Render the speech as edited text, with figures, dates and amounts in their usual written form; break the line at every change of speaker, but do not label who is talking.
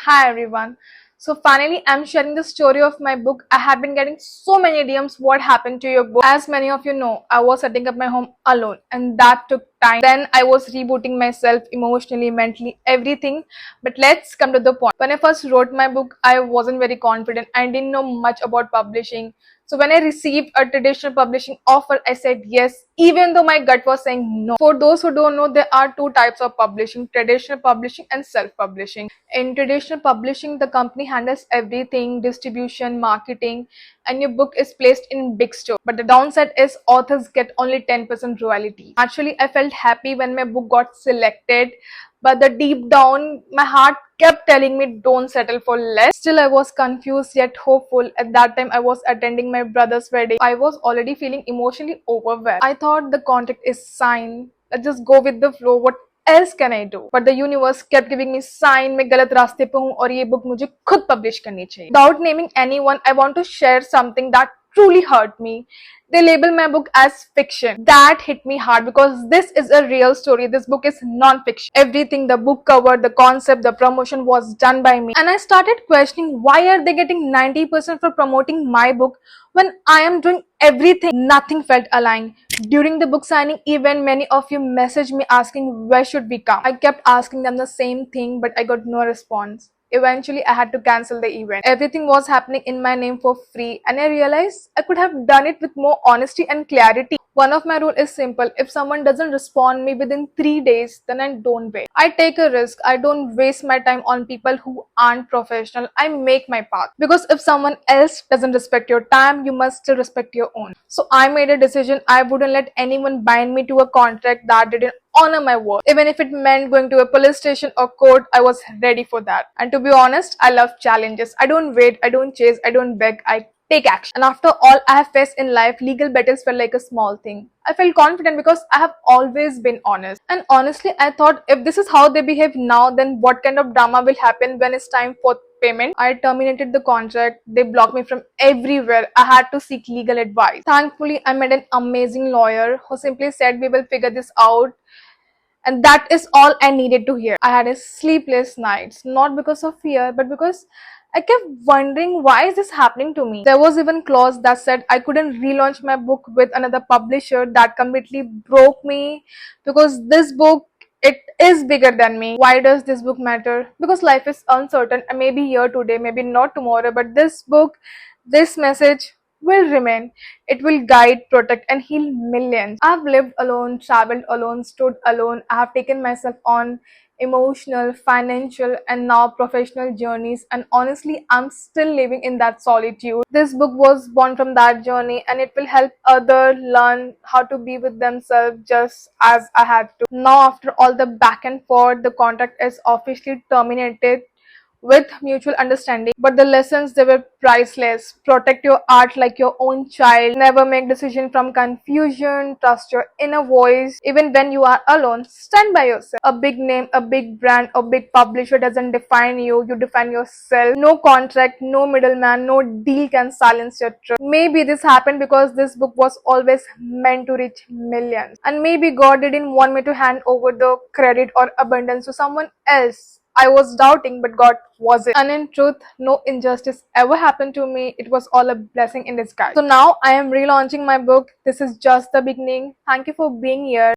Hi everyone. So finally I'm sharing the story of my book. I have been getting so many DMs. What happened to your book? As many of you know, I was setting up my home alone and that took time. Then I was rebooting myself emotionally, mentally, everything. But let's come to the point. When I first wrote my book, I wasn't very confident. I didn't know much about publishing. So when I received a traditional publishing offer, I said yes, even though my gut was saying no. For those who don't know, there are two types of publishing: traditional publishing and self-publishing. In traditional publishing, the company handles everything: distribution, marketing, and your book is placed in big store. But the downside is authors get only 10% royalty. Actually, I felt happy when my book got selected, but the deep down, my heart kept telling me don't settle for less. Still, I was confused yet hopeful. At that time, I was attending my brother's wedding. I was already feeling emotionally overwhelmed. I thought the contract is signed. Let's just go with the flow. What else can I do? But the universe kept giving me sign मैं गलत रास्ते पे हूँ और ये book मुझे खुद publish करनी चाहिए. Without naming anyone, I want to share something that truly hurt me. They label my book as fiction. That hit me hard because this is a real story. This book is non-fiction. Everything, the book cover, the concept, the promotion was done by me. And I started questioning, why are they getting 90% for promoting my book when I am doing everything? Nothing felt aligned. During the book signing event, many of you messaged me asking where should we come. I kept asking them the same thing, but I got no response. Eventually, I had to cancel the event. Everything was happening in my name for free, and I realized I could have done it with more honesty and clarity. One of my rules is simple: if someone doesn't respond me within 3 days, then I don't wait. I take a risk. I don't waste my time on people who aren't professional. I make my path. Because if someone else doesn't respect your time, you must still respect your own. So I made a decision. I wouldn't let anyone bind me to a contract that didn't honor my word. Even if it meant going to a police station or court, I was ready for that. And to be honest, I love challenges. I don't wait, I don't chase, I don't beg, I take action. And after all I have faced in life, legal battles felt like a small thing. I felt confident because I have always been honest. And honestly, I thought if this is how they behave now, then what kind of drama will happen when it's time for payment? I terminated the contract. They blocked me from everywhere. I had to seek legal advice. Thankfully, I met an amazing lawyer who simply said we will figure this out, and that is all I needed to hear. I had a sleepless nights, not because of fear, but because I kept wondering why is this happening to me. There was even clause that said I couldn't relaunch my book with another publisher. That completely broke me because this book, it is bigger than me. Why does this book matter? Because life is uncertain. I may be here today, maybe not tomorrow, but this book, this message will remain. It will guide, protect, and heal millions. I've lived alone, traveled alone, stood alone. I have taken myself on emotional, financial, and now professional journeys, and honestly, I'm still living in that solitude. This book was born from that journey, and it will help others learn how to be with themselves just as I had to. Now, after all the back and forth, the contract is officially terminated with mutual understanding, but the lessons, they were priceless. Protect your art like your own child. Never make decision from confusion. Trust your inner voice. Even when you are alone, stand by yourself. A big name, a big brand, a big publisher doesn't define you. You define yourself. No contract, no middleman, no deal can silence your truth. Maybe this happened because this book was always meant to reach millions, and maybe God didn't want me to hand over the credit or abundance to someone else. I was doubting, but God wasn't. And in truth, no injustice ever happened to me. It was all a blessing in disguise. So now I am relaunching my book. This is just the beginning. Thank you for being here.